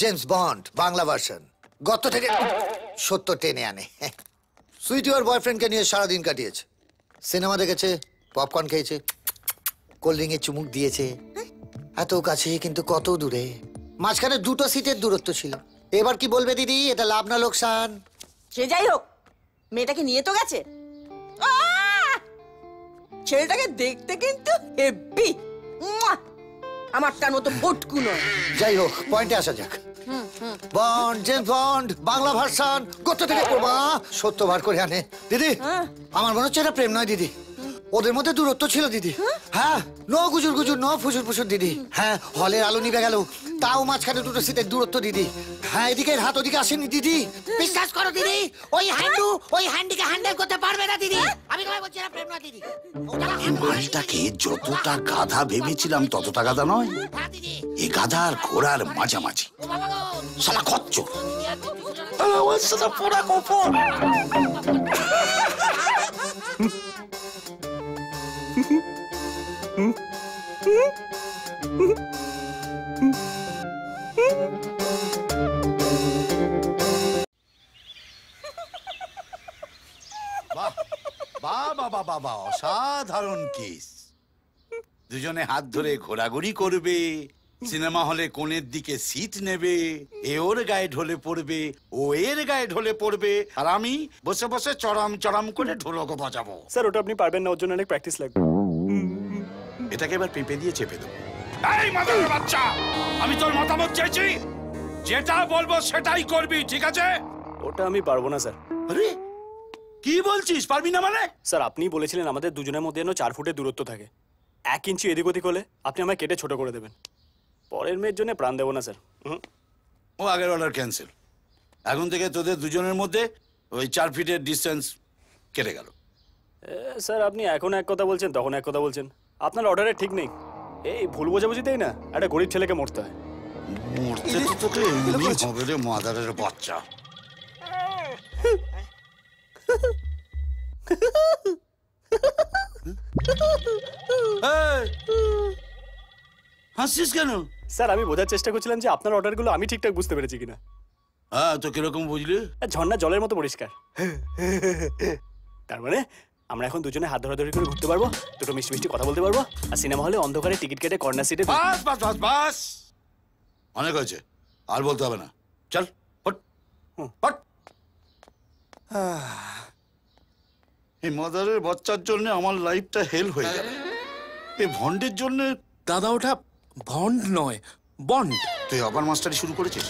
James bond Bangla version গত থেকে সত্য টেনে আনে। সুইটি ওর বয়ফ্রেন্ডকে নিয়ে সারাদিন কাটিয়েছে, সিনেমা দেখেছে, পপকর্ন খেয়েছে, কোল্ড ড্রিঙ্কে চুমুক দিয়েছে। এত কাছে কিন্তু কত দূরে, মাঝখানে দুটো সিটের দূরত্ব ছিল। এবার কি বলবে দিদি, এটা লাভ না লোকসান? সে যাই হোক, মেয়েটাকে নিয়ে তো গেছে। ছেলেটাকে দেখতে কিন্তু হেব্বি, আমার তার মতো ভটকু নয়। যাই হোক, পয়েন্টে আসা যাক। Bond, James bond Bangla version গত থেকে সত্য বার করে আনে। দিদি আমার মনে হচ্ছে এটা প্রেম নয় দিদি, ওদের মধ্যে দূরত্ব ছিল দিদি। হ্যাঁ, নো গুজুর গুজুর, নো ফুসুর ফুসুর দিদি। হ্যাঁ, হলের আলো নিভে গেল, তাও মাঝখানে দুটো সিটের দূরত্ব দিদি। হ্যাঁ, এদিকে হাত ওদিকে আসেনি দিদি। বিশ্বাস করো দিদি, ওই হ্যান্ডিকে হ্যান্ডেল করতে পারবে না দিদি। আমি তোমায় বলছি এটা প্রেম নয় দিদি। এই মালটাকে যতটা গাধা ভেবেছিলাম ততটা গাধা নয়। এই গাধা আর ঘোড়ার মাঝামাঝি শালা খচ্চর। আমার সাথে পুরা গোপন। বাবা অসাধারণ কিস। দুজনে হাত ধরে ঘোরাঘুরি করবে, সিনেমা হলে কোণের দিকে সিট নেবে, এ ওর গায়ে ঢলে পড়বে, ও এর গায়ে ঢলে পড়বে, আর আমি বসে বসে চড়াম চড়াম করে ঢোলক বাজাবো। স্যার ওটা আপনি পারবেন না, ওর জন্য অনেক প্র্যাকটিস লাগবে। এটাকে এবার পেঁপে দিয়ে চেপে দেবো। এই মাদারের বাচ্চা, আমি তোর মতামত চাইছি, যেটা বলবো সেটাই করবি, ঠিক আছে? ওটা আমি পারবো না স্যার। আরে কি বলছিস, পারবি না মানে? স্যার আপনি বলেছিলেন আমাদের দুজনের মধ্যে যেন 4 ফুটের দূরত্ব থাকে। 1 ইঞ্চি এদিক ওদিক হলে আপনি আমায় কেটে ছোট করে দেবেন। পরের মেয়ের জন্য প্রাণ দেবো না স্যার। ও আগের অর্ডার ক্যান্সেল। এখন থেকে তোদের দুজনের মধ্যে ওই 4 ফিটের ডিস্টেন্স কেটে গেল। স্যার আপনি এখন এক কথা বলছেন, তখন এক কথা বলছেন। আপনার অর্ডারে ঠিক নেই। এই ভুল বোঝাবুঝিতেই না একটা গরিব ছেলেকে মরতে হয়। মরতে তো তোকে এমনি হবে রে মাদারের বাচ্চা। হাসছিস কেন? স্যার আমি বোঝার চেষ্টা করছিলাম যে আপনার অর্ডারগুলো আমি ঠিকঠাক বুঝতে পেরেছি কিনা। হ্যাঁ, তো কিরকম বুঝলি? ঝর্ণা জলের মতো পরিষ্কার। তার মানে আমরা এখন দুজনে হাত ধরাধরি করে ঘুরতে পারবো, দুটো মিষ্টি মিষ্টি কথা বলতে পারবো, আর সিনেমা হলে অন্ধকারে টিকিট কেটে কর্নার সিটে। বাস বাস বাস বাস, অনেক হয়েছে, আর বলতে হবে না। চল হট হট। এই মাদারের বাচ্চার জন্য আমার লাইফটা হেল হয়ে গেল। এই ভন্ডের জন্য। দাদা ওটা ভন্ড নয়, বন্ড। তুই আবার মাস্টারি শুরু করেছিস?